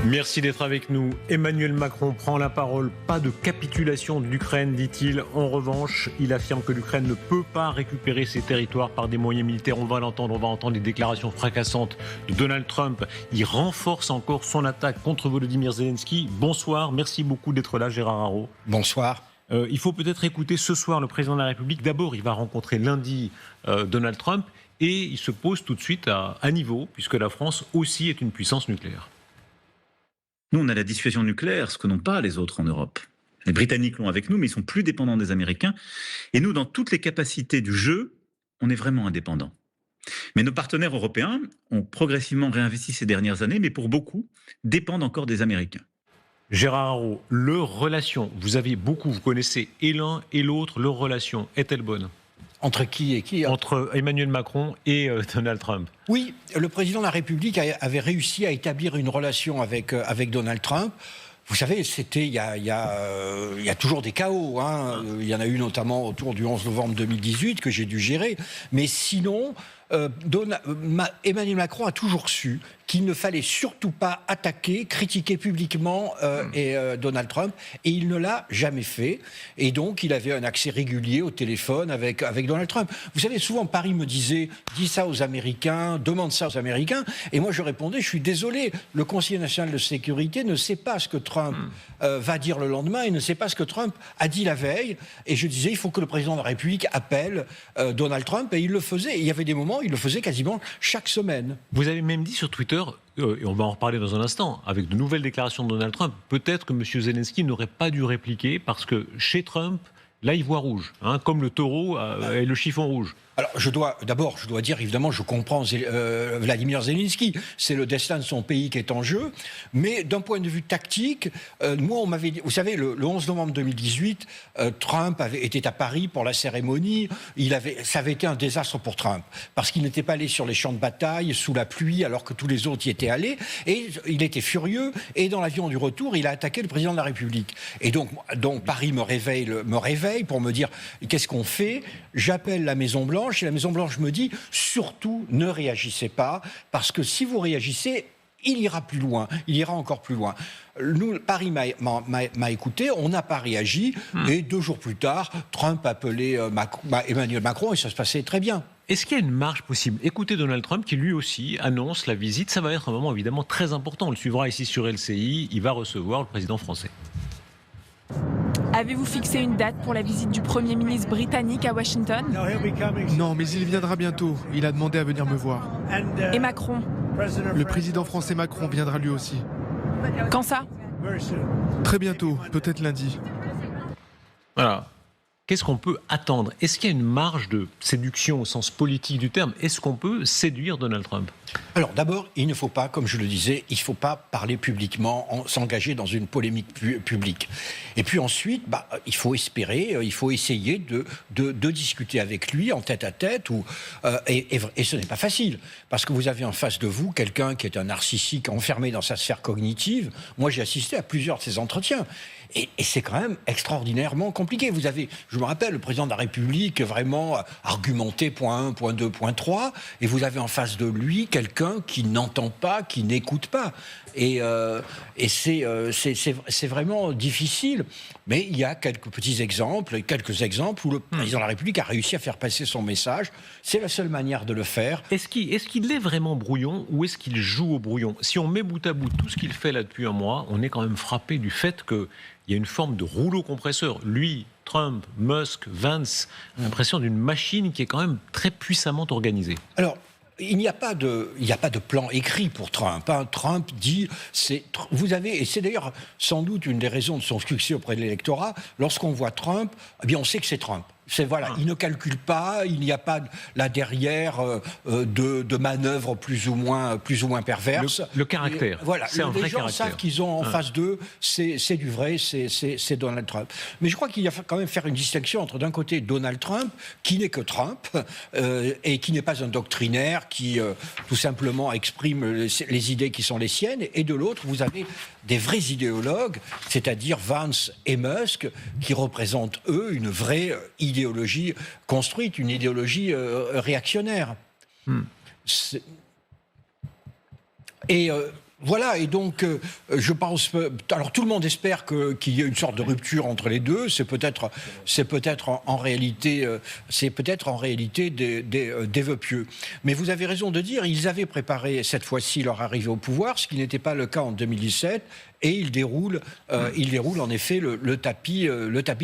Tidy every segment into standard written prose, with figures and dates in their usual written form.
Merci d'être avec nous. Emmanuel Macron prend la parole. Pas de capitulation de l'Ukraine, dit-il. En revanche, il affirme que l'Ukraine ne peut pas récupérer ses territoires par des moyens militaires. On va l'entendre, on va entendre les déclarations fracassantes de Donald Trump. Il renforce encore son attaque contre Volodymyr Zelensky. Bonsoir, merci beaucoup d'être là, Gérard Haro. Bonsoir. Il faut peut-être écouter ce soir le président de la République. D'abord, il va rencontrer lundi Donald Trump et il se pose tout de suite à niveau, puisque la France aussi est une puissance nucléaire. Nous, on a la dissuasion nucléaire, ce que n'ont pas les autres en Europe. Les Britanniques l'ont avec nous, mais ils sont plus dépendants des Américains. Et nous, dans toutes les capacités du jeu, on est vraiment indépendants. Mais nos partenaires européens ont progressivement réinvesti ces dernières années, mais pour beaucoup, dépendent encore des Américains. Gérard Haro, leur relation, vous connaissez et l'un et l'autre, leur relation est-elle bonne ? Entre qui et qui ? Entre Emmanuel Macron et Donald Trump. Oui, le président de la République avait réussi à établir une relation avec Donald Trump. Vous savez, c'était il y a toujours des chaos. Il y en a eu notamment autour du 11 novembre 2018 que j'ai dû gérer. Mais sinon, Emmanuel Macron a toujours su qu'il ne fallait surtout pas attaquer, critiquer publiquement Donald Trump, et il ne l'a jamais fait. Et donc, il avait un accès régulier au téléphone avec Donald Trump. Vous savez, souvent, Paris me disait « dis ça aux Américains, demande ça aux Américains », et moi je répondais « je suis désolé, le Conseil national de sécurité ne sait pas ce que Trump va dire le lendemain, il ne sait pas ce que Trump a dit la veille », et je disais « il faut que le président de la République appelle Donald Trump », et il le faisait, et il y avait des moments où il le faisait quasiment chaque semaine. Vous avez même dit sur Twitter, et on va en reparler dans un instant, avec de nouvelles déclarations de Donald Trump, peut-être que M. Zelensky n'aurait pas dû répliquer parce que chez Trump, là il voit rouge, comme le taureau et le chiffon rouge. Alors, je dois dire, évidemment, je comprends Vladimir Zelensky. C'est le destin de son pays qui est en jeu. Mais d'un point de vue tactique, moi, on m'avait dit... Vous savez, le 11 novembre 2018, Trump était à Paris pour la cérémonie. Ça avait été un désastre pour Trump. Parce qu'il n'était pas allé sur les champs de bataille, sous la pluie, alors que tous les autres y étaient allés. Et il était furieux. Et dans l'avion du retour, il a attaqué le président de la République. Et donc Paris me réveille pour me dire, qu'est-ce qu'on fait ? J'appelle la Maison-Blanche. Et la Maison-Blanche me dit, surtout, ne réagissez pas, parce que si vous réagissez, il ira plus loin, il ira encore plus loin. Nous, Paris m'a écouté, on n'a pas réagi, et 2 jours plus tard, Trump appelait Emmanuel Macron, et ça se passait très bien. Est-ce qu'il y a une marge possible ? Écoutez Donald Trump qui lui aussi annonce la visite, ça va être un moment évidemment très important, on le suivra ici sur LCI, il va recevoir le président français. Avez-vous fixé une date pour la visite du Premier ministre britannique à Washington ? Non, mais il viendra bientôt. Il a demandé à venir me voir. Et Macron ? Le président français Macron viendra lui aussi. Quand ça ? Très bientôt, peut-être lundi. Voilà. Qu'est-ce qu'on peut attendre ? Est-ce qu'il y a une marge de séduction au sens politique du terme ? Est-ce qu'on peut séduire Donald Trump ? Alors d'abord, il ne faut pas, comme je le disais, il ne faut pas parler publiquement, s'engager dans une polémique publique. Et puis ensuite, il faut espérer, il faut essayer de discuter avec lui en tête-à-tête. Et ce n'est pas facile, parce que vous avez en face de vous quelqu'un qui est un narcissique enfermé dans sa sphère cognitive. Moi, j'ai assisté à plusieurs de ces entretiens. Et c'est quand même extraordinairement compliqué. Vous avez, je me rappelle, le président de la République vraiment argumenté point 1, point 2, point 3, et vous avez en face de lui quelqu'un qui n'entend pas, qui n'écoute pas. Et c'est vraiment difficile. Mais il y a quelques exemples où le président de la République a réussi à faire passer son message. C'est la seule manière de le faire. Est-ce qu'il est vraiment brouillon ou est-ce qu'il joue au brouillon ? Si on met bout à bout tout ce qu'il fait là depuis un mois, on est quand même frappé du fait qu'il y a une forme de rouleau compresseur. Lui, Trump, Musk, Vance, l'impression d'une machine qui est quand même très puissamment organisée. Alors, il n'y a pas de plan écrit pour Trump. Trump dit, vous avez, et c'est d'ailleurs sans doute une des raisons de son succès auprès de l'électorat, lorsqu'on voit Trump, eh bien on sait que c'est Trump. Il ne calcule pas, il n'y a pas là derrière de manœuvres plus ou moins perverses. Le caractère, c'est un vrai caractère. Les gens savent qu'ils ont en face d'eux, c'est du vrai, c'est Donald Trump. Mais je crois qu'il y a quand même faire une distinction entre d'un côté Donald Trump, qui n'est que Trump, et qui n'est pas un doctrinaire, qui tout simplement exprime les idées qui sont les siennes, et de l'autre, vous avez des vrais idéologues, c'est-à-dire Vance et Musk, qui représentent, eux, une vraie idéologie construite, une idéologie réactionnaire. Et Voilà, et donc je pense. Alors tout le monde espère qu'il y ait une sorte de rupture entre les deux. C'est peut-être en réalité des vœux pieux. Mais vous avez raison de dire, ils avaient préparé cette fois-ci leur arrivée au pouvoir, ce qui n'était pas le cas en 2017. Et il déroule en effet le tapis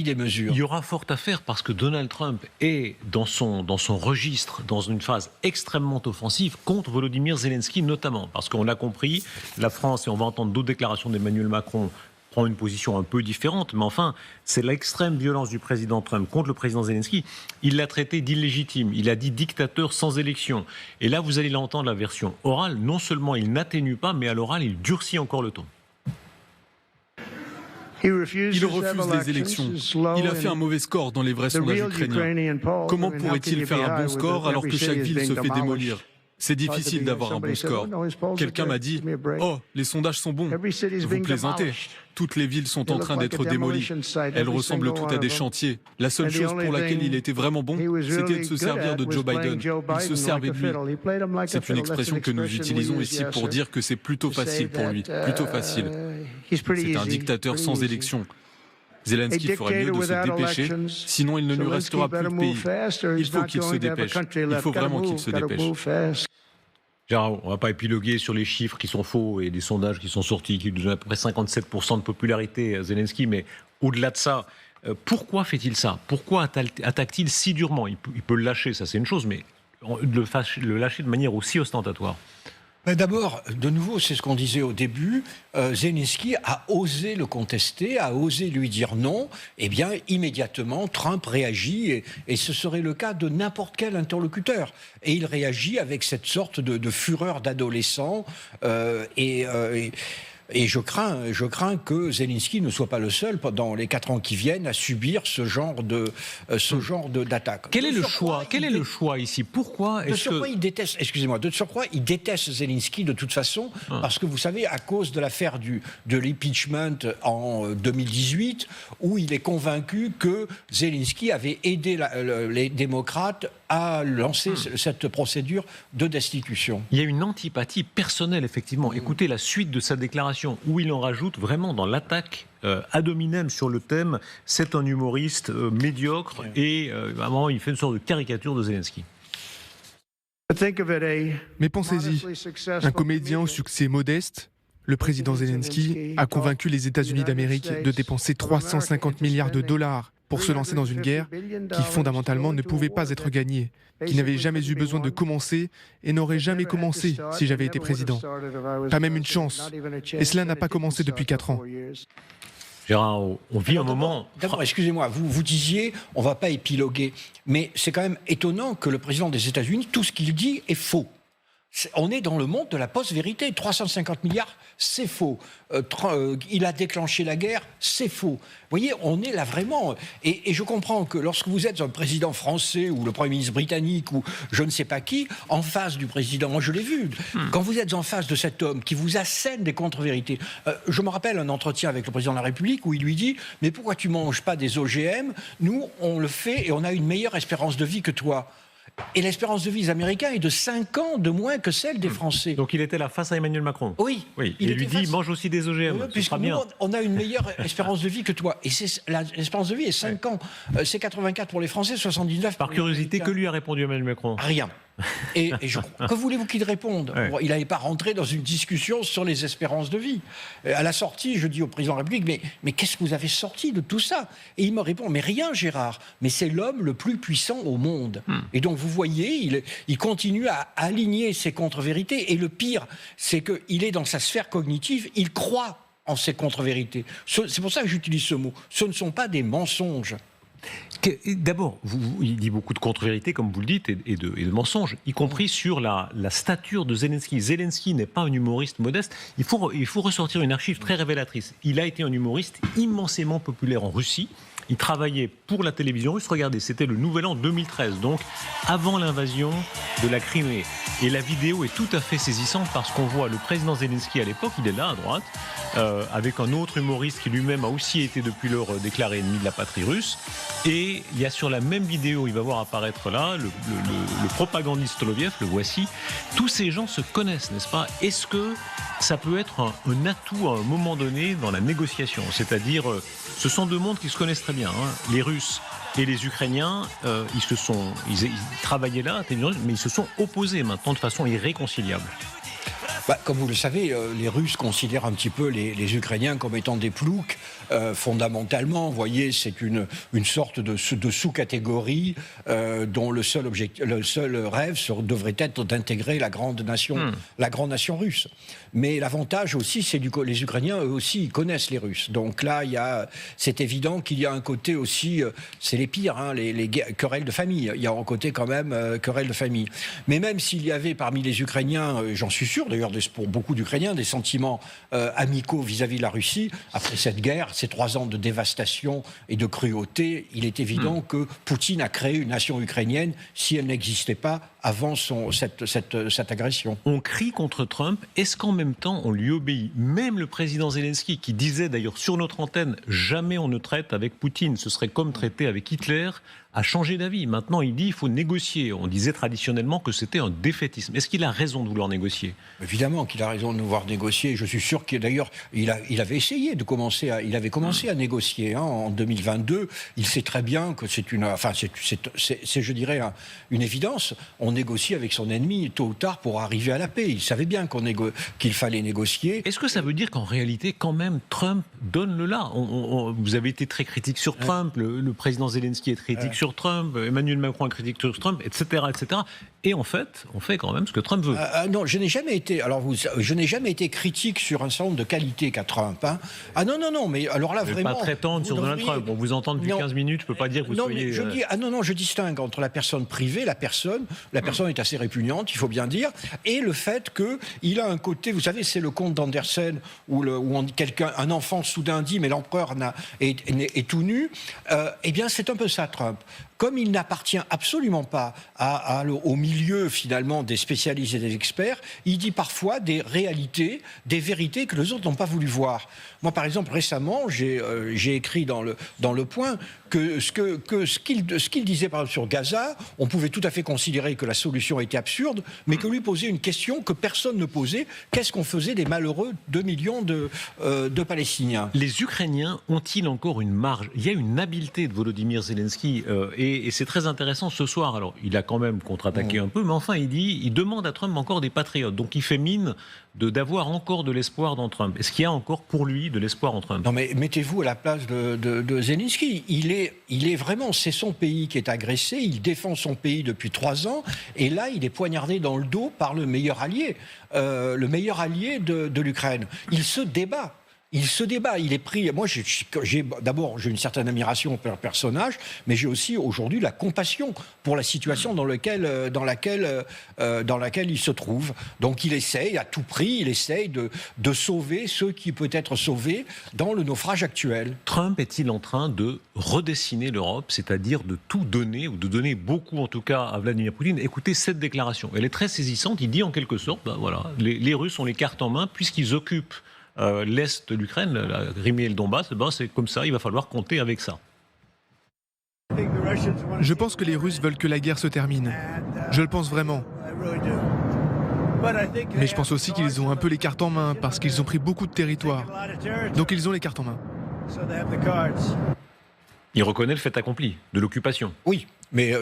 des mesures. Il y aura fort à faire parce que Donald Trump est dans son registre, dans une phase extrêmement offensive contre Volodymyr Zelensky notamment. Parce qu'on l'a compris, la France, et on va entendre d'autres déclarations d'Emmanuel Macron, prend une position un peu différente, mais enfin, c'est l'extrême violence du président Trump contre le président Zelensky. Il l'a traité d'illégitime, il a dit dictateur sans élection. Et là, vous allez l'entendre, la version orale, non seulement il n'atténue pas, mais à l'oral, il durcit encore le ton. Il refuse les élections. Il a fait un mauvais score dans les vrais sondages ukrainiens. Comment pourrait-il faire un bon score alors que chaque ville se fait démolir ? C'est difficile d'avoir un bon score. Quelqu'un m'a dit « Oh, les sondages sont bons ». Vous plaisantez. Toutes les villes sont en train d'être démolies. Elles ressemblent toutes à des chantiers. La seule chose pour laquelle il était vraiment bon, c'était de se servir de Joe Biden. Il se servait de lui. C'est une expression que nous utilisons ici pour dire que c'est plutôt facile pour lui. Plutôt facile. C'est un dictateur sans élection. Zelensky ferait mieux de se dépêcher, sinon il ne lui restera plus de pays. Il faut qu'il se dépêche. Il faut vraiment qu'il se dépêche. Gérard, on ne va pas épiloguer sur les chiffres qui sont faux et des sondages qui sont sortis, qui donnent à peu près 57% de popularité à Zelensky, mais au-delà de ça, pourquoi fait-il ça ? Pourquoi attaque-t-il si durement ? Il peut le lâcher, ça c'est une chose, mais le lâcher de manière aussi ostentatoire. D'abord, de nouveau, c'est ce qu'on disait au début, Zelensky a osé le contester, a osé lui dire non, et bien immédiatement Trump réagit, et ce serait le cas de n'importe quel interlocuteur. Et il réagit avec cette sorte de fureur d'adolescent, et je crains que Zelensky ne soit pas le seul pendant les 4 ans qui viennent à subir ce genre d'attaque. Quel est le choix ici ? Pourquoi de surcroît, il déteste. Excusez-moi. De surcroît, il déteste Zelensky de toute façon parce que vous savez, à cause de l'affaire de l'impeachment en 2018, où il est convaincu que Zelensky avait aidé les démocrates à lancer cette procédure de destitution. Il y a une antipathie personnelle, effectivement. Écoutez la suite de sa déclaration, où il en rajoute vraiment dans l'attaque ad hominem sur le thème. C'est un humoriste médiocre et vraiment, il fait une sorte de caricature de Zelensky. Mais pensez-y, un comédien au succès modeste, le président Zelensky a convaincu les États-Unis d'Amérique de dépenser 350 milliards de dollars pour se lancer dans une guerre qui fondamentalement ne pouvait pas être gagnée, qui n'avait jamais eu besoin de commencer et n'aurait jamais commencé si j'avais été président. Pas même une chance. Et cela n'a pas commencé depuis 4 ans. Gérard, on vit un moment... D'abord, excusez-moi, vous disiez, on ne va pas épiloguer, mais c'est quand même étonnant que le président des États-Unis, tout ce qu'il dit est faux. On est dans le monde de la post-vérité. 350 milliards, c'est faux. Il a déclenché la guerre, c'est faux. Vous voyez, on est là vraiment. Et je comprends que lorsque vous êtes un président français ou le Premier ministre britannique ou je ne sais pas qui, en face du président, moi je l'ai vu, quand vous êtes en face de cet homme qui vous assène des contre-vérités, je me rappelle un entretien avec le président de la République où il lui dit « Mais pourquoi tu ne manges pas des OGM ? Nous, on le fait et on a une meilleure espérance de vie que toi. » Et l'espérance de vie des Américains est de 5 ans de moins que celle des Français. Donc il était là face à Emmanuel Macron. Oui. Il lui dit, mange aussi des OGM. Puisque nous, on a une meilleure espérance de vie que toi. Et l'espérance de vie est 5 ans. C'est 84 pour les Français, 79 pour Par curiosité, que lui a répondu Emmanuel Macron ? Rien. Que voulez-vous qu'il réponde ? Il n'allait pas rentrer dans une discussion sur les espérances de vie. À la sortie, je dis au président de la République, mais qu'est-ce que vous avez sorti de tout ça ? Et il me répond, mais rien Gérard, mais c'est l'homme le plus puissant au monde. Et donc vous voyez, il continue à aligner ses contre-vérités. Et le pire, c'est qu'il est dans sa sphère cognitive, il croit en ses contre-vérités. C'est pour ça que j'utilise ce mot. Ce ne sont pas des mensonges. D'abord, il dit beaucoup de contre-vérités, comme vous le dites, et de mensonges, y compris sur la stature de Zelensky. Zelensky n'est pas un humoriste modeste. Il faut ressortir une archive très révélatrice. Il a été un humoriste immensément populaire en Russie. Il travaillait pour la télévision russe. Regardez, c'était le Nouvel An 2013, donc avant l'invasion de la Crimée. Et la vidéo est tout à fait saisissante parce qu'on voit le président Zelensky à l'époque, il est là à droite, avec un autre humoriste qui lui-même a aussi été depuis lors déclaré ennemi de la patrie russe. Et il y a sur la même vidéo, il va voir apparaître là, le propagandiste Soloviev, le voici. Tous ces gens se connaissent, n'est-ce pas? Est-ce que ça peut être un atout à un moment donné dans la négociation? C'est-à-dire, ce sont deux mondes qui se connaissent très bien, hein. Les Russes et les Ukrainiens, ils travaillaient là, mais ils se sont opposés maintenant de façon irréconciliable. Comme vous le savez, les Russes considèrent un petit peu les Ukrainiens comme étant des ploucs. Fondamentalement, vous voyez, c'est une sorte de sous-catégorie dont le seul rêve devrait être d'intégrer la grande nation russe. Mais l'avantage aussi, c'est que les Ukrainiens, eux aussi, ils connaissent les Russes. Donc là, c'est évident qu'il y a un côté aussi, c'est les pires, hein, les querelles de famille. Il y a un côté quand même querelles de famille. Mais même s'il y avait parmi les Ukrainiens, j'en suis sûr d'ailleurs, pour beaucoup d'Ukrainiens, des sentiments amicaux vis-à-vis de la Russie, après cette guerre, ces 3 ans de dévastation et de cruauté, il est évident que Poutine a créé une nation ukrainienne si elle n'existait pas avant cette agression. On crie contre Trump, est-ce qu'en même temps on lui obéit? Même le président Zelensky, qui disait d'ailleurs sur notre antenne, jamais on ne traite avec Poutine, ce serait comme traiter avec Hitler, a changé d'avis. Maintenant il dit il faut négocier. On disait traditionnellement que c'était un défaitisme. Est-ce qu'il a raison de vouloir négocier? Évidemment qu'il a raison de vouloir négocier. Je suis sûr que d'ailleurs il avait essayé de commencer il avait commencé à négocier en 2022. Il sait très bien que c'est je dirais une évidence. On négocie avec son ennemi tôt ou tard pour arriver à la paix. Il savait bien qu'il fallait négocier. Est-ce que ça veut dire qu'en réalité, quand même, Trump donne le là? Vous avez été très critique sur Trump, le président Zelensky est critique sur Trump, Emmanuel Macron est critique sur Trump, etc., etc. Et en fait, on fait quand même ce que Trump veut. Non, je n'ai jamais été critique sur un certain nombre de qualités qu'a Trump. Hein. Non, mais alors là, vraiment... Pas très tendre sur Donald Trump. On vous entend depuis 15 minutes, je ne peux pas dire que vous soyez... Je distingue entre la personne privée, la personne est assez répugnante, il faut bien dire, et le fait qu'il a un côté, vous savez, c'est le conte d'Andersen, où un enfant soudain dit, mais l'empereur est tout nu, eh bien c'est un peu ça, Trump. Comme il n'appartient absolument pas au milieu, finalement, des spécialistes et des experts, il dit parfois des réalités, des vérités que les autres n'ont pas voulu voir. Moi, par exemple, récemment, j'ai écrit dans le Point que ce qu'il disait, par exemple, sur Gaza, on pouvait tout à fait considérer que la solution était absurde, mais que lui posait une question que personne ne posait. Qu'est-ce qu'on faisait des malheureux 2 millions de Palestiniens? Les Ukrainiens ont-ils encore une marge? Il y a une habileté de Volodymyr Zelensky, et c'est très intéressant ce soir. Alors, il a quand même contre-attaqué un peu, mais enfin, il demande à Trump encore des patriotes. Donc, il fait mine d'avoir encore de l'espoir dans Trump. Est-ce qu'il y a encore pour lui de l'espoir en Trump? Non, mais mettez-vous à la place de Zelensky. Il est vraiment, c'est son pays qui est agressé, il défend son pays depuis 3 ans, et là, il est poignardé dans le dos par le meilleur allié de l'Ukraine. Il se débat. Il est pris. Moi, d'abord, j'ai une certaine admiration pour le personnage, mais j'ai aussi aujourd'hui la compassion pour la situation dans laquelle il se trouve. Donc, il essaye à tout prix, de sauver ceux qui peuvent être sauvés dans le naufrage actuel. Trump est-il en train de redessiner l'Europe, c'est-à-dire de tout donner, ou de donner beaucoup en tout cas à Vladimir Poutine? Écoutez cette déclaration. Elle est très saisissante. Il dit en quelque sorte, les Russes ont les cartes en main puisqu'ils occupent l'Est de l'Ukraine, la Crimée et le Donbass, c'est comme ça, il va falloir compter avec ça. Je pense que les Russes veulent que la guerre se termine. Je le pense vraiment. Mais je pense aussi qu'ils ont un peu les cartes en main parce qu'ils ont pris beaucoup de territoire. Donc ils ont les cartes en main. Il reconnaît le fait accompli de l'occupation. Oui. Mais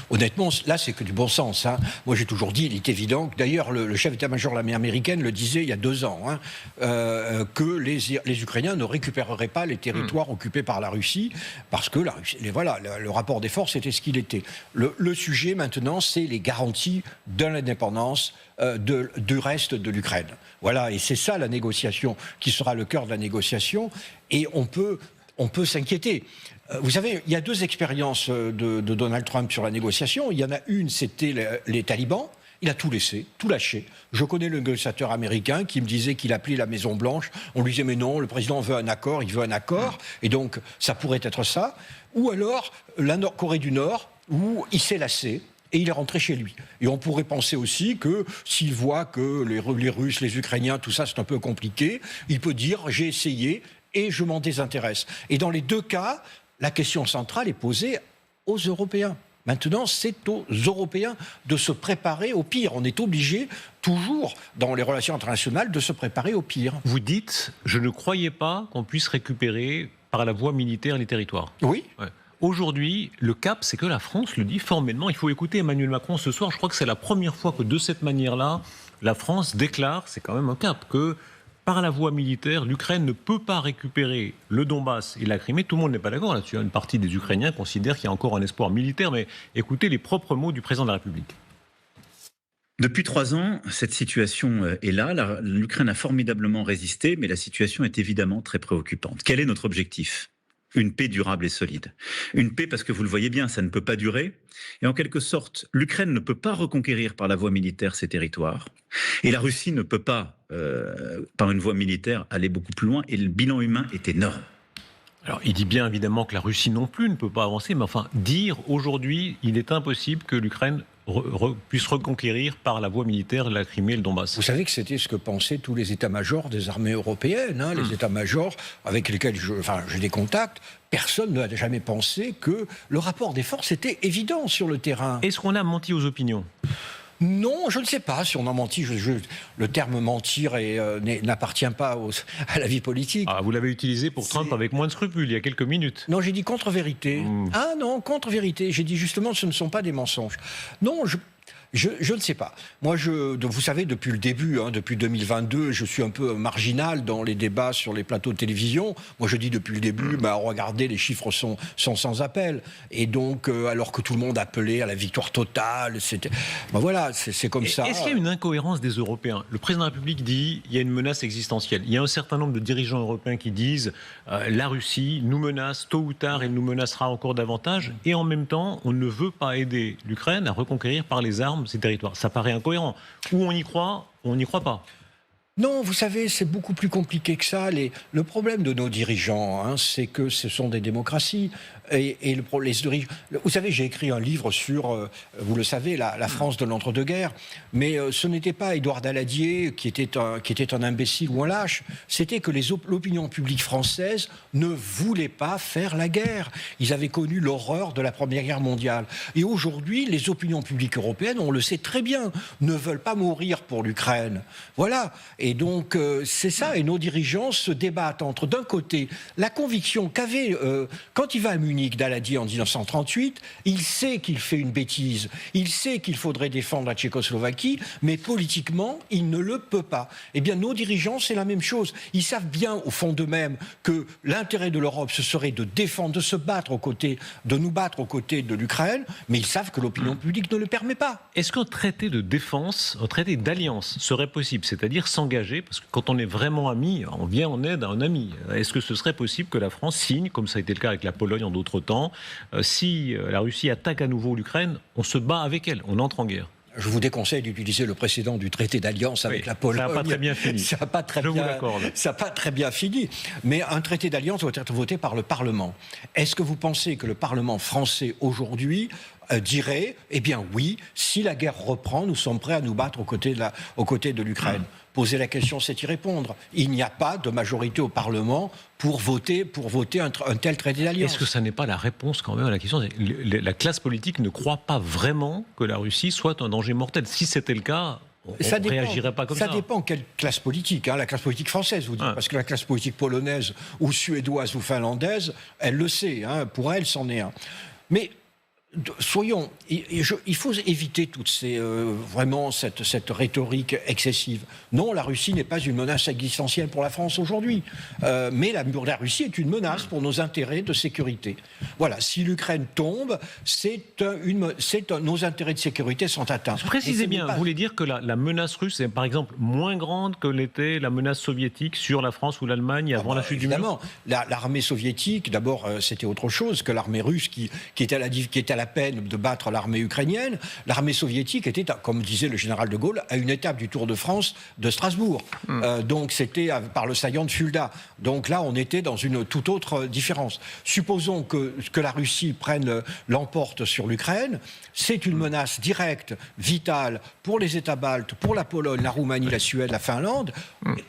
honnêtement, là, c'est que du bon sens. Hein. Moi, j'ai toujours dit, il est évident que, d'ailleurs, le chef d'état-major de l'armée américaine le disait il y a 2 ans, que les Ukrainiens ne récupéreraient pas les territoires occupés par la Russie, parce que le rapport des forces était ce qu'il était. Le sujet, maintenant, c'est les garanties de l'indépendance du reste de l'Ukraine. Voilà, et c'est ça la négociation, qui sera le cœur de la négociation, et on peut s'inquiéter. Vous savez, il y a 2 expériences de Donald Trump sur la négociation. Il y en a une, c'était les talibans. Il a tout laissé, tout lâché. Je connais le négociateur américain qui me disait qu'il appelait la Maison-Blanche. On lui disait, mais non, le président veut un accord, il veut un accord. Et donc, ça pourrait être ça. Ou alors, la Corée du Nord, où il s'est lassé. et il est rentré chez lui. Et on pourrait penser aussi que s'il voit que les Russes, les Ukrainiens, tout ça c'est un peu compliqué, il peut dire j'ai essayé et je m'en désintéresse. Et dans les deux cas, la question centrale est posée aux Européens. Maintenant, c'est aux Européens de se préparer au pire. On est obligé, toujours, dans les relations internationales, de se préparer au pire. Vous dites, je ne croyais pas qu'on puisse récupérer par la voie militaire les territoires. Oui. Ouais. Aujourd'hui, le cap, c'est que la France le dit formellement. Il faut écouter Emmanuel Macron ce soir. Je crois que c'est la première fois que, de cette manière-là, la France déclare, c'est quand même un cap, que par la voie militaire, l'Ukraine ne peut pas récupérer le Donbass et la Crimée. Tout le monde n'est pas d'accord là-dessus. Une partie des Ukrainiens considère qu'il y a encore un espoir militaire, mais écoutez les propres mots du président de la République. Depuis 3 ans, cette situation est là. L'Ukraine a formidablement résisté, mais la situation est évidemment très préoccupante. Quel est notre objectif ? Une paix durable et solide. Une paix parce que vous le voyez bien, ça ne peut pas durer. Et en quelque sorte, l'Ukraine ne peut pas reconquérir par la voie militaire ses territoires. Et la Russie ne peut pas, par une voie militaire, aller beaucoup plus loin. Et le bilan humain est énorme. Alors, il dit bien évidemment que la Russie non plus ne peut pas avancer, mais enfin, dire aujourd'hui, il est impossible que l'Ukraine puisse reconquérir par la voie militaire la Crimée et le Donbass. Vous savez que c'était ce que pensaient tous les états-majors des armées européennes, les états-majors avec lesquels j'ai des contacts. Personne n'a jamais pensé que le rapport des forces était évident sur le terrain. Est-ce qu'on a menti aux opinions ? Non, je ne sais pas si on a menti. Le terme mentir n'appartient pas à la vie politique. Ah, vous l'avez utilisé pour Trump avec moins de scrupules il y a quelques minutes. Non, j'ai dit contre-vérité. Ah non, contre-vérité. J'ai dit justement ce ne sont pas des mensonges. Non, je ne sais pas. Moi, vous savez, depuis le début, depuis 2022, je suis un peu marginal dans les débats sur les plateaux de télévision. Moi, je dis depuis le début, regardez, les chiffres sont sans appel. Et donc, alors que tout le monde appelait à la victoire totale, voilà, c'est comme ça. Est-ce qu'il y a une incohérence des Européens ? Le président de la République dit il y a une menace existentielle. Il y a un certain nombre de dirigeants européens qui disent la Russie nous menace, tôt ou tard, elle nous menacera encore davantage. Et en même temps, on ne veut pas aider l'Ukraine à reconquérir par les armes ces territoires. Ça paraît incohérent. Ou on y croit, ou on n'y croit pas. Non, vous savez, c'est beaucoup plus compliqué que ça. Le problème de nos dirigeants, c'est que ce sont des démocraties. Vous savez, j'ai écrit un livre sur, vous le savez, la France de l'entre-deux-guerres. Mais ce n'était pas Édouard Daladier qui était un imbécile ou un lâche. C'était que l'opinion publique française ne voulait pas faire la guerre. Ils avaient connu l'horreur de la Première Guerre mondiale. Et aujourd'hui, les opinions publiques européennes, on le sait très bien, ne veulent pas mourir pour l'Ukraine. Voilà. Et donc, c'est ça. Et nos dirigeants se débattent entre, d'un côté, la conviction qu'avait, quand il va à Munich, Daladier en 1938, il sait qu'il fait une bêtise. Il sait qu'il faudrait défendre la Tchécoslovaquie, mais politiquement, il ne le peut pas. Eh bien, nos dirigeants, c'est la même chose. Ils savent bien, au fond d'eux-mêmes, que l'intérêt de l'Europe, ce serait de défendre, de nous battre aux côtés de l'Ukraine, mais ils savent que l'opinion publique ne le permet pas. Est-ce qu'un traité de défense, un traité d'alliance serait possible ? C'est-à-dire s'engager, parce que quand on est vraiment ami, on vient en aide à un ami. Est-ce que ce serait possible que la France signe, comme ça a été le cas avec la Pologne en d'autres temps, si la Russie attaque à nouveau l'Ukraine, on se bat avec elle, on entre en guerre? Je vous déconseille d'utiliser le précédent du traité d'alliance avec la Pologne. Ça n'a pas très bien fini. Ça n'a pas très bien fini. Mais un traité d'alliance doit être voté par le Parlement. Est-ce que vous pensez que le Parlement français aujourd'hui dirait, eh bien oui, si la guerre reprend, nous sommes prêts à nous battre aux côtés de l'Ukraine? Poser la question, c'est y répondre. Il n'y a pas de majorité au Parlement pour voter un tel traité d'alliance. Est-ce que ça n'est pas la réponse quand même à la question ? La classe politique ne croit pas vraiment que la Russie soit un danger mortel. Si c'était le cas, on ne réagirait pas comme ça. Ça dépend quelle classe politique. La classe politique française, vous dites. Parce que la classe politique polonaise ou suédoise ou finlandaise, elle le sait. Pour elle, c'en est un. Mais il faut éviter vraiment cette rhétorique excessive. Non, la Russie n'est pas une menace existentielle pour la France aujourd'hui. Mais la Russie est une menace pour nos intérêts de sécurité. Voilà, si l'Ukraine tombe, nos intérêts de sécurité sont atteints. Précisez bien, vous voulez dire que la menace russe est par exemple moins grande que l'était la menace soviétique sur la France ou l'Allemagne avant la chute du mur ? Évidemment, l'armée soviétique, d'abord, c'était autre chose que l'armée russe qui était à la la peine de battre l'armée ukrainienne. L'armée soviétique était, comme disait le général de Gaulle, à une étape du Tour de France de Strasbourg. Donc c'était par le saillant de Fulda. Donc là, on était dans une toute autre différence. Supposons que la Russie l'emporte sur l'Ukraine. C'est une menace directe, vitale, pour les États baltes, pour la Pologne, la Roumanie, la Suède, la Finlande,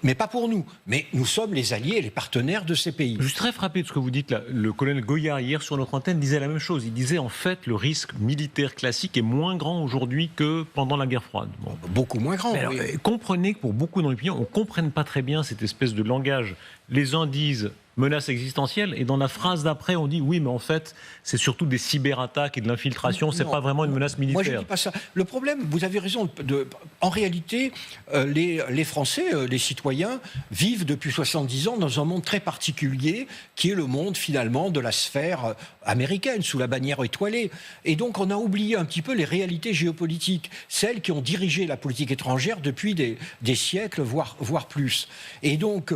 mais pas pour nous. Mais nous sommes les alliés et les partenaires de ces pays. Je suis très frappé de ce que vous dites là. Le colonel Goyard, hier, sur notre antenne, disait la même chose. Il disait, en fait, le risque militaire classique est moins grand aujourd'hui que pendant la guerre froide. Bon. Beaucoup moins grand, alors, oui. Comprenez que pour beaucoup dans l'opinion, on ne comprenne pas très bien cette espèce de langage. Les uns disent menace existentielle, et dans la phrase d'après, on dit oui, mais en fait, c'est surtout des cyberattaques et de l'infiltration, c'est pas vraiment une menace militaire. Moi, je ne dis pas ça. Le problème, vous avez raison, en réalité, les Français, les citoyens, vivent depuis 70 ans dans un monde très particulier, qui est le monde, finalement, de la sphère américaine, sous la bannière étoilée. Et donc, on a oublié un petit peu les réalités géopolitiques, celles qui ont dirigé la politique étrangère depuis des siècles, voire plus. Et donc,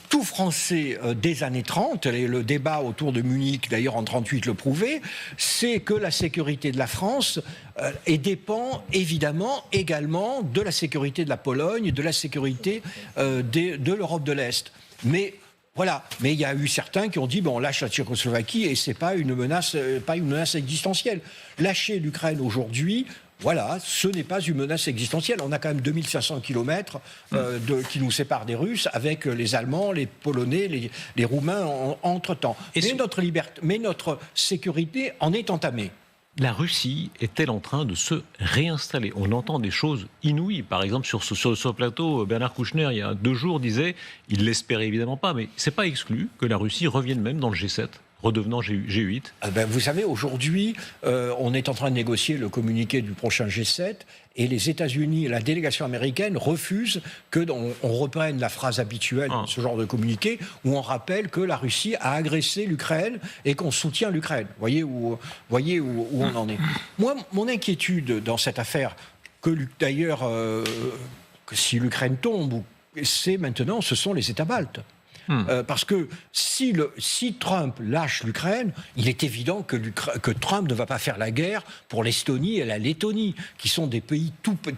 tout Français des années 30, le débat autour de Munich, d'ailleurs en 1938 le prouvait, c'est que la sécurité de la France dépend évidemment également de la sécurité de la Pologne, de la sécurité de l'Europe de l'Est. Mais voilà. Mais il y a eu certains qui ont dit on lâche la Tchécoslovaquie et c'est pas une menace existentielle. Lâcher l'Ukraine aujourd'hui. Voilà, ce n'est pas une menace existentielle. On a quand même 2500 kilomètres qui nous séparent des Russes, avec les Allemands, les Polonais, les Roumains entre-temps. Mais notre sécurité en est entamée. La Russie est-elle en train de se réinstaller ? On entend des choses inouïes. Par exemple, sur ce plateau, Bernard Kouchner, il y a 2 jours, disait, il l'espérait évidemment pas, mais c'est pas exclu que la Russie revienne même dans le G7. Redevenant G8. Vous savez, aujourd'hui, on est en train de négocier le communiqué du prochain G7 et les États-Unis, la délégation américaine refuse qu'on reprenne la phrase habituelle de ce genre de communiqué où on rappelle que la Russie a agressé l'Ukraine et qu'on soutient l'Ukraine. Voyez où on en est. Moi, mon inquiétude dans cette affaire, d'ailleurs, que si l'Ukraine tombe, ce sont les États baltes. Parce que si Trump lâche l'Ukraine, il est évident que Trump ne va pas faire la guerre pour l'Estonie et la Lettonie, qui sont des pays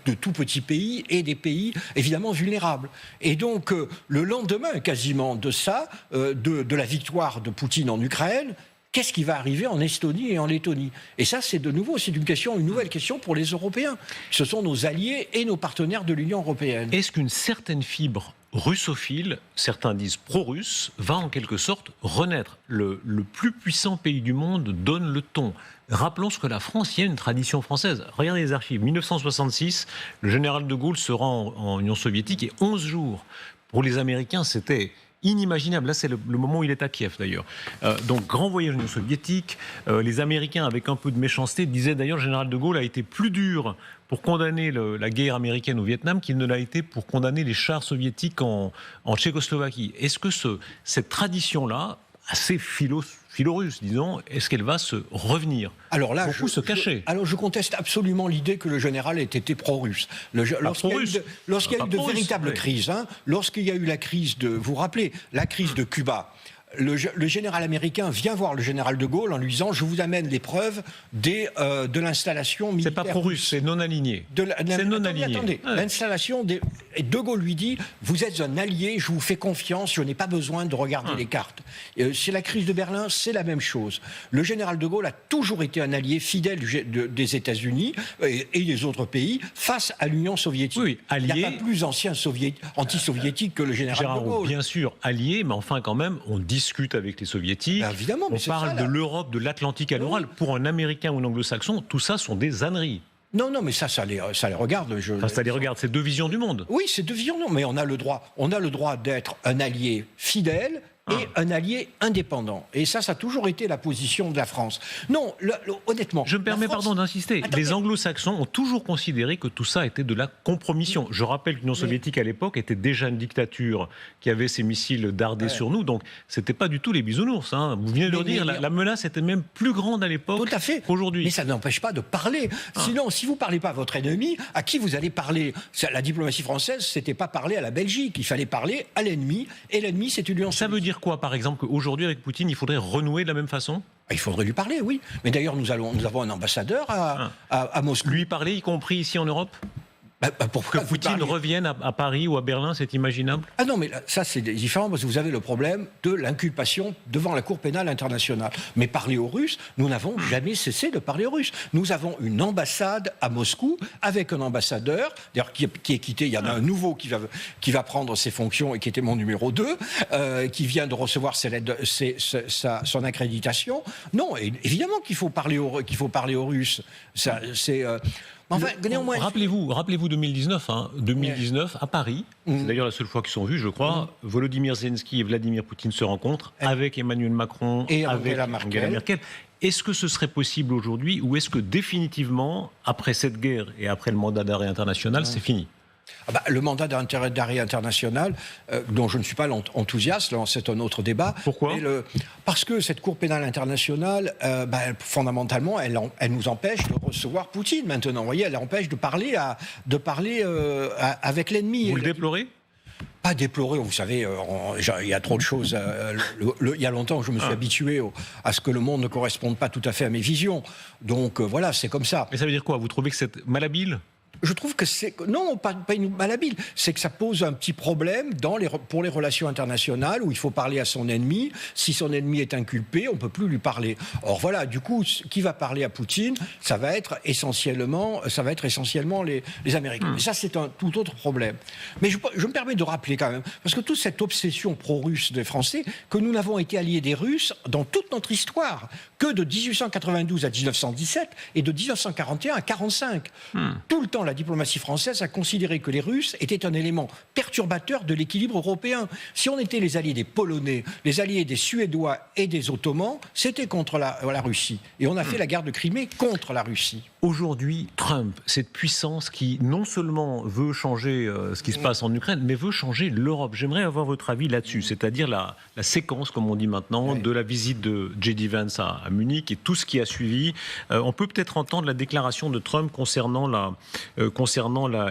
de tout petits pays et des pays évidemment vulnérables. Et donc le lendemain quasiment de ça, de la victoire de Poutine en Ukraine, qu'est-ce qui va arriver en Estonie et en Lettonie ? Et ça, c'est une nouvelle question pour les Européens. Ce sont nos alliés et nos partenaires de l'Union européenne. Est-ce qu'une certaine fibre russophile, certains disent pro-russe, va en quelque sorte renaître ? Le plus puissant pays du monde donne le ton. Rappelons ce que la France, il y a une tradition française. Regardez les archives. 1966, le général de Gaulle se rend en Union soviétique et 11 jours. Pour les Américains, c'était inimaginable. Là, c'est le moment où il est à Kiev, d'ailleurs. Donc, grand voyage en Union soviétique. Les Américains, avec un peu de méchanceté, disaient d'ailleurs, le général de Gaulle a été plus dur pour condamner la guerre américaine au Vietnam qu'il ne l'a été pour condamner les chars soviétiques en Tchécoslovaquie. Est-ce que cette tradition-là, assez philo-russe, disons, est-ce qu'elle va se revenir ? Alors là, se cacher. Je conteste absolument l'idée que le général ait été pro-russe. Lorsqu'il y a eu de véritables crises, lorsqu'il y a eu la crise vous vous rappelez, la crise de Cuba, le général américain vient voir le général de Gaulle en lui disant « Je vous amène les preuves de l'installation militaire. » C'est pas pro-russe, c'est non-aligné. C'est non-aligné. Attendez, l'installation de Gaulle lui dit « Vous êtes un allié, je vous fais confiance, je n'ai pas besoin de regarder les cartes. » C'est la crise de Berlin, c'est la même chose. Le général de Gaulle a toujours été un allié fidèle des États-Unis et des autres pays face à l'Union soviétique. Oui, allié. Il n'y a pas plus ancien anti-soviétique que le général de Gaulle. Bien sûr, allié, mais enfin quand même, on discute avec les soviétiques. Évidemment, on parle de l'Europe, de l'Atlantique à l'oral. Pour un Américain ou un Anglo-Saxon, tout ça sont des âneries. Non, mais ça les regarde. Ça les regarde, c'est 2 visions du monde. Oui, c'est 2 visions, mais on a le droit d'être un allié fidèle et un allié indépendant. Et ça a toujours été la position de la France. Non, honnêtement... Je me permets, d'insister. Attendez. Les anglo-saxons ont toujours considéré que tout ça était de la compromission. Je rappelle que l'Union soviétique, à l'époque, était déjà une dictature qui avait ses missiles dardés sur nous. Donc, c'était pas du tout les bisounours. Vous venez de le dire, la menace était même plus grande à l'époque qu'aujourd'hui. Mais ça n'empêche pas de parler. Sinon, si vous ne parlez pas à votre ennemi, à qui vous allez parler ? La diplomatie française, c'était pas parler à la Belgique. Il fallait parler à l'ennemi. Et l'ennemi, c'est l'Union soviétique. Ça veut dire dire quoi, par exemple, qu'aujourd'hui, avec Poutine, il faudrait renouer de la même façon ? Il faudrait lui parler, oui. Mais d'ailleurs, nous avons un ambassadeur à Moscou. Lui parler, y compris ici en Europe ? Pour que Poutine revienne à Paris ou à Berlin, c'est imaginable ? Ah non, mais là, ça c'est différent parce que vous avez le problème de l'inculpation devant la Cour pénale internationale. Mais parler aux Russes, nous n'avons jamais cessé de parler aux Russes. Nous avons une ambassade à Moscou avec un ambassadeur, d'ailleurs qui est quitté. Il y en a un nouveau qui va prendre ses fonctions et qui était mon numéro 2, qui vient de recevoir son accréditation. Non, évidemment qu'il faut parler aux Russes. Ça, c'est... Enfin, néanmoins... Rappelez-vous 2019, 2019 à Paris, c'est d'ailleurs la seule fois qu'ils sont vus, je crois, Volodymyr Zelensky et Vladimir Poutine se rencontrent avec Emmanuel Macron et avec Angela Merkel. Est-ce que ce serait possible aujourd'hui ou est-ce que définitivement, après cette guerre et après le mandat d'arrêt international, c'est fini ? Le mandat d'arrêt international, dont je ne suis pas enthousiaste, c'est un autre débat. Pourquoi ? Parce que cette Cour pénale internationale, fondamentalement, elle nous empêche de recevoir Poutine maintenant. Vous voyez, elle empêche de parler avec l'ennemi. Vous le déplorez ? Pas déplorer, vous savez, il y a trop de choses. Il y a longtemps que je me suis habitué à ce que le monde ne corresponde pas tout à fait à mes visions. Donc voilà, c'est comme ça. Mais ça veut dire quoi ? Vous trouvez que c'est malhabile ? Je trouve que c'est... Non, pas une malhabile. C'est que ça pose un petit problème pour les relations internationales où il faut parler à son ennemi. Si son ennemi est inculpé, on ne peut plus lui parler. Or voilà, du coup, qui va parler à Poutine ? Ça va être essentiellement les Américains. Mais ça, c'est un tout autre problème. Mais je me permets de rappeler quand même, parce que toute cette obsession pro-russe des Français, que nous n'avons été alliés des Russes dans toute notre histoire, que de 1892 à 1917 et de 1941 à 1945. Tout le temps, la diplomatie française a considéré que les Russes étaient un élément perturbateur de l'équilibre européen. Si on était les alliés des Polonais, les alliés des Suédois et des Ottomans, c'était contre la Russie. Et on a fait la guerre de Crimée contre la Russie. Aujourd'hui, Trump, cette puissance qui non seulement veut changer ce qui se passe en Ukraine, mais veut changer l'Europe. J'aimerais avoir votre avis là-dessus, c'est-à-dire la séquence, comme on dit maintenant, de la visite de J.D. Vance à Munich et tout ce qui a suivi. On peut peut-être entendre la déclaration de Trump concernant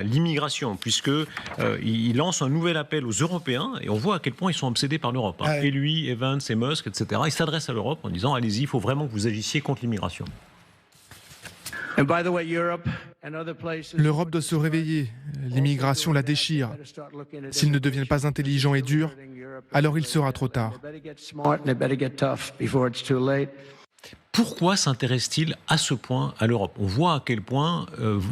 l'immigration, puisqu'il lance un nouvel appel aux Européens, et on voit à quel point ils sont obsédés par l'Europe. Et lui, Evans et Musk, etc. Il s'adresse à l'Europe en disant « Allez-y, il faut vraiment que vous agissiez contre l'immigration ». L'Europe doit se réveiller. L'immigration la déchire. S'ils ne deviennent pas intelligents et durs, alors il sera trop tard. Pourquoi s'intéresse-t-il à ce point à l'Europe ? On voit à quel point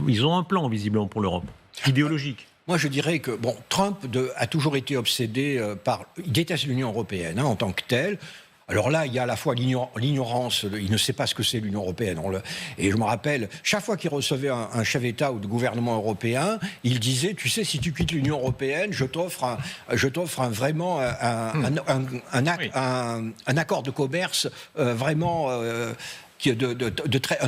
ils ont un plan, visiblement, pour l'Europe, idéologique. Moi, je dirais que Trump a toujours été obsédé il déteste l'Union européenne en tant que telle. Alors là, il y a à la fois l'ignorance, il ne sait pas ce que c'est l'Union européenne. Et je me rappelle, chaque fois qu'il recevait un chef d'État ou de gouvernement européen, il disait, tu sais, si tu quittes l'Union européenne, je t'offre vraiment un accord de commerce vraiment... un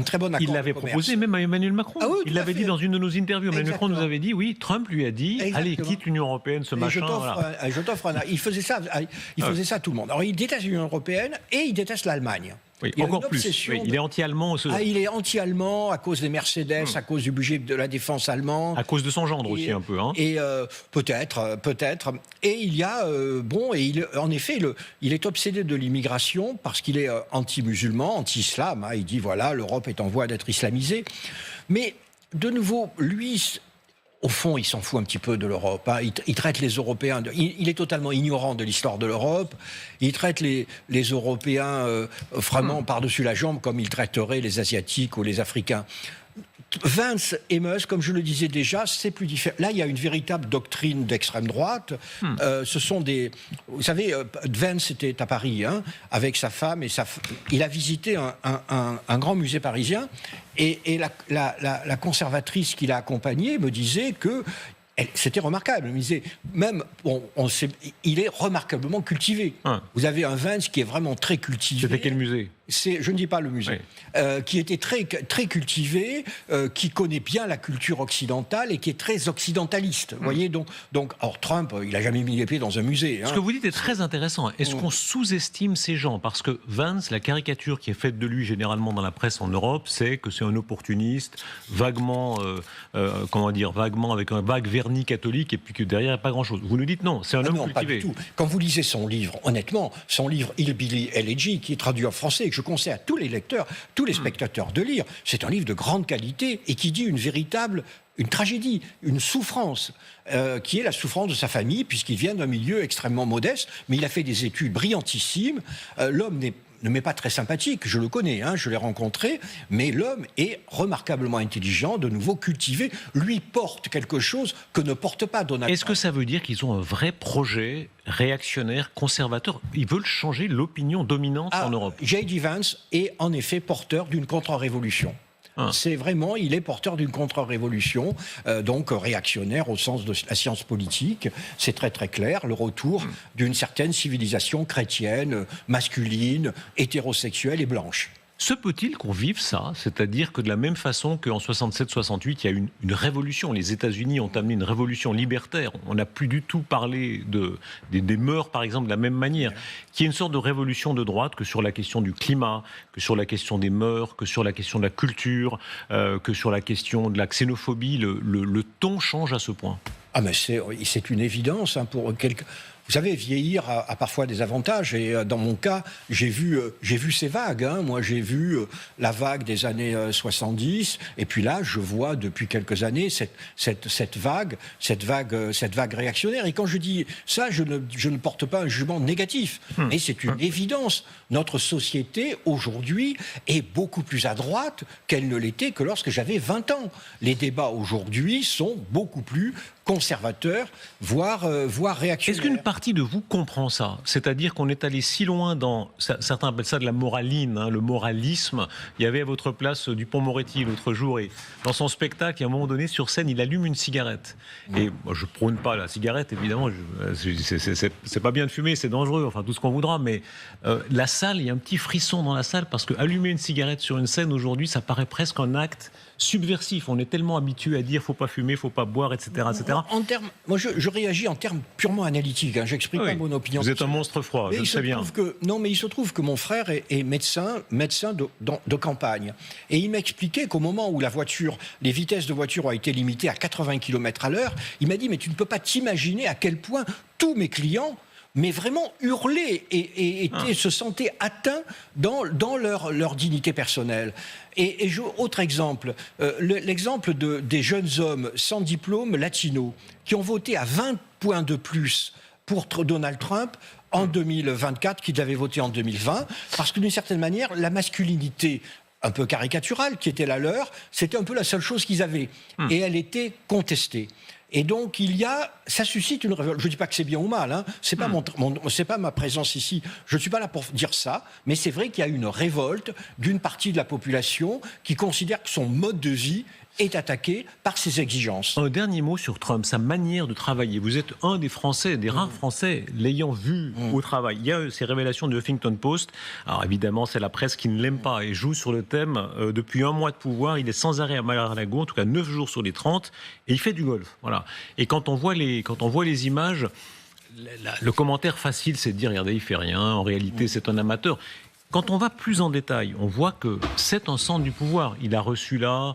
très bon accord. Il l'avait proposé même à Emmanuel Macron. Ah oui, il l'avait dit dans une de nos interviews. Emmanuel Macron nous avait dit, oui, Trump lui a dit, allez, quitte l'Union européenne, ce machin. Je t'offre il faisait ça à tout le monde. Alors il déteste l'Union européenne et il déteste l'Allemagne. Oui, encore plus. Oui, il est anti-allemand. Il est anti-allemand à cause des Mercedes, à cause du budget de la défense allemande. À cause de son gendre aussi un peu. Et peut-être. Et il y a en effet, il est obsédé de l'immigration parce qu'il est anti-musulman, anti-islam. Il dit voilà, l'Europe est en voie d'être islamisée. Mais de nouveau, lui. Au fond, il s'en fout un petit peu de l'Europe. Il traite les Européens... Il est totalement ignorant de l'histoire de l'Europe. Il traite les Européens vraiment par-dessus la jambe comme il traiterait les Asiatiques ou les Africains. Vance et Musk, comme je le disais déjà, c'est plus différent. Là, il y a une véritable doctrine d'extrême droite. Ce sont des... Vous savez, Vance était à Paris avec sa femme et il a visité un grand musée parisien et la conservatrice qui l'a accompagné me disait que c'était remarquable. Elle me disait, même, il est remarquablement cultivé. Vous avez un Vance qui est vraiment très cultivé. C'était quel musée ? je ne dis pas le musée, qui était très, très cultivé, qui connaît bien la culture occidentale et qui est très occidentaliste. Vous voyez, donc, or Trump, il n'a jamais mis les pieds dans un musée. Ce que vous dites est très intéressant. Est-ce qu'on sous-estime ces gens? Parce que Vance, la caricature qui est faite de lui généralement dans la presse en Europe, c'est que c'est un opportuniste, vaguement, vaguement avec un vague vernis catholique, et puis que derrière, il n'y a pas grand-chose. Vous nous dites non, c'est un homme cultivé. Pas du tout. Quand vous lisez son livre, honnêtement, son livre Hillbilly Elegy, qui est traduit en français, je conseille à tous les lecteurs, tous les spectateurs de lire. C'est un livre de grande qualité et qui dit une tragédie, une souffrance, qui est la souffrance de sa famille, puisqu'il vient d'un milieu extrêmement modeste, mais il a fait des études brillantissimes. L'homme ne m'est pas très sympathique, je le connais, je l'ai rencontré, mais l'homme est remarquablement intelligent, de nouveau cultivé, lui porte quelque chose que ne porte pas Donald Trump. Est-ce que ça veut dire qu'ils ont un vrai projet réactionnaire, conservateur? Ils veulent changer l'opinion dominante en Europe. J.D. Vance est en effet porteur d'une contre-révolution. C'est vraiment, il est porteur d'une contre-révolution, donc réactionnaire au sens de la science politique. C'est très très clair, le retour d'une certaine civilisation chrétienne, masculine, hétérosexuelle et blanche. Se peut-il qu'on vive ça? C'est-à-dire que de la même façon qu'en 67-68, il y a eu une révolution. Les États-Unis ont amené une révolution libertaire. On n'a plus du tout parlé des mœurs, par exemple, de la même manière. Qui est une sorte de révolution de droite que sur la question du climat, que sur la question des mœurs, que sur la question de la culture, que sur la question de la xénophobie. Le ton change à ce point. Ah mais c'est une évidence pour quelques... Vous savez, vieillir a parfois des avantages, et dans mon cas, j'ai vu ces vagues. Moi, j'ai vu la vague des années 70, et puis là, je vois depuis quelques années cette vague réactionnaire. Et quand je dis ça, je ne porte pas un jugement négatif, mais c'est une évidence. Notre société, aujourd'hui, est beaucoup plus à droite qu'elle ne l'était que lorsque j'avais 20 ans. Les débats, aujourd'hui, sont beaucoup plus conservateurs, voire réactionnaires. Est-ce qu'une partie de vous comprend ça? C'est-à-dire qu'on est allé si loin dans... Certains appellent ça de la moraline, le moralisme. Il y avait à votre place Dupond-Moretti l'autre jour, et dans son spectacle, à un moment donné, sur scène, il allume une cigarette. Et moi, je prône pas la cigarette, évidemment. C'est pas bien de fumer, c'est dangereux, enfin tout ce qu'on voudra, mais la salle, il y a un petit frisson dans la salle, parce que allumer une cigarette sur une scène aujourd'hui, ça paraît presque un acte subversif. On est tellement habitué à dire faut pas fumer, faut pas boire, etc., etc. Moi, je réagis en termes purement analytiques. J'exprime pas mon opinion. Vous êtes un monstre froid, je le sais bien. Mais il se trouve que mon frère est médecin de campagne. Et il m'expliquait qu'au moment où les vitesses de voiture ont été limitées à 80 km/h, il m'a dit, mais tu ne peux pas t'imaginer à quel point tous mes clients mais vraiment hurlaient et se sentaient atteints dans leur dignité personnelle. Et autre exemple, l'exemple des jeunes hommes sans diplôme latinos qui ont voté à 20 points de plus pour Donald Trump en 2024 qu'ils avaient voté en 2020, parce que d'une certaine manière, la masculinité un peu caricaturale qui était la leur, c'était un peu la seule chose qu'ils avaient. Et elle était contestée. Et donc ça suscite une révolte. Je ne dis pas que c'est bien ou mal, c'est pas ma présence ici. Je ne suis pas là pour dire ça, mais c'est vrai qu'il y a une révolte d'une partie de la population qui considère que son mode de vie est attaqué par ses exigences. Un dernier mot sur Trump, sa manière de travailler. Vous êtes un des Français, des rares Français l'ayant vu au travail. Il y a ces révélations du Huffington Post. Alors évidemment, c'est la presse qui ne l'aime pas et joue sur le thème. Depuis un mois de pouvoir, il est sans arrêt à Mar-a-Lago, en tout cas 9 jours sur les 30, et il fait du golf. Voilà. Et quand on voit les images, le commentaire facile, c'est de dire, regardez, il fait rien, en réalité, c'est un amateur. Quand on va plus en détail, on voit que c'est un centre du pouvoir. Il a reçu là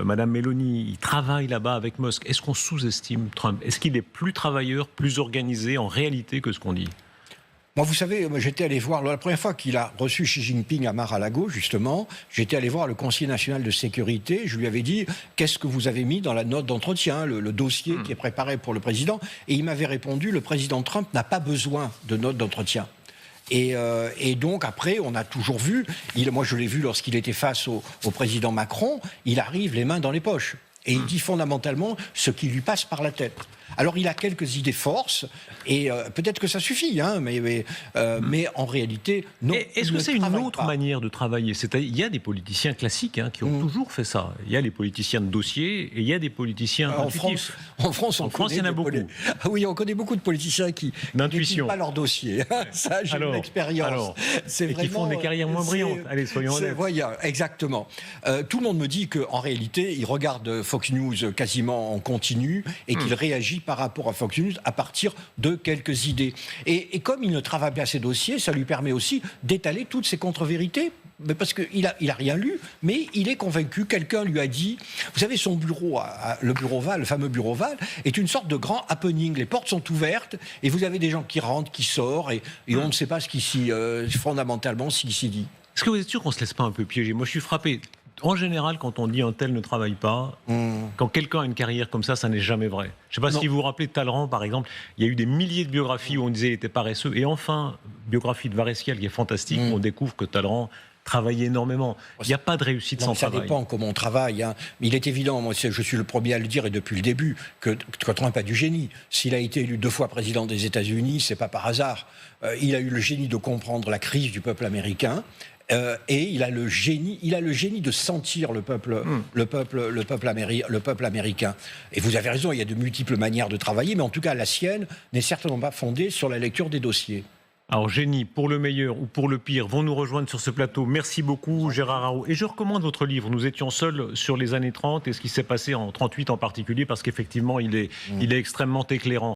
Madame Meloni, il travaille là-bas avec Musk. Est-ce qu'on sous-estime Trump? Est-ce qu'il est plus travailleur, plus organisé en réalité que ce qu'on dit? Moi, vous savez, j'étais allé voir, la première fois qu'il a reçu Xi Jinping à Mar-a-Lago, justement, j'étais allé voir le conseiller national de sécurité. Je lui avais dit, qu'est-ce que vous avez mis dans la note d'entretien, le dossier qui est préparé pour le président? Et il m'avait répondu, le président Trump n'a pas besoin de note d'entretien. Et donc après, on a toujours vu, moi je l'ai vu lorsqu'il était face au président Macron, il arrive les mains dans les poches. Et il dit fondamentalement ce qui lui passe par la tête. Alors il a quelques idées forces, et peut-être que ça suffit, hein, mais en réalité, non. Est-ce que c'est une autre manière de travailler ? C'est-à-dire, il y a des politiciens classiques qui ont toujours fait ça. Il y a les politiciens de dossier, et il y a des politiciens intuitifs. En France, il y en a beaucoup. Oui, on connaît beaucoup de politiciens qui n'utilisent pas leur dossier. Ça, j'ai une expérience. Et qui font des carrières moins brillantes. Allez, soyons honnêtes. Voilà, exactement. Tout le monde me dit qu'en réalité, il regarde Fox News quasiment en continu et qu'il réagit par rapport à Fox News à partir de quelques idées. Et comme il ne travaille pas ses dossiers, ça lui permet aussi d'étaler toutes ses contre-vérités. Mais parce qu'il a rien lu, mais il est convaincu. Quelqu'un lui a dit, vous savez, son bureau, le bureau Val, le fameux bureau Val, est une sorte de grand happening. Les portes sont ouvertes et vous avez des gens qui rentrent, qui sortent, et on ne sait pas ce qui s'y fondamentalement ce qui s'y dit. Est-ce que vous êtes sûr qu'on se laisse pas un peu piéger ? Moi, je suis frappé. En général, quand on dit un tel ne travaille pas, quand quelqu'un a une carrière comme ça n'est jamais vrai. Je ne sais pas si vous vous rappelez de Talleyrand, par exemple. Il y a eu des milliers de biographies où on disait qu'il était paresseux. Et enfin, biographie de Varesquiel qui est fantastique, on découvre que Talleyrand travaille énormément. Il n'y a pas de réussite sans travail. Ça dépend comment on travaille. Hein. Mais il est évident, moi je suis le premier à le dire et depuis le début, que Trump a du génie. S'il a été élu 2 fois président des États-Unis, c'est pas par hasard. Il a eu le génie de comprendre la crise du peuple américain. Et il a le génie de sentir le peuple américain. Et vous avez raison, il y a de multiples manières de travailler, mais en tout cas la sienne n'est certainement pas fondée sur la lecture des dossiers. Alors, génie, pour le meilleur ou pour le pire, vont nous rejoindre sur ce plateau. Merci beaucoup, Gérard Haraud. Et je recommande votre livre. Nous étions seuls sur les années 30 et ce qui s'est passé en 38 en particulier, parce qu'effectivement, il est extrêmement éclairant.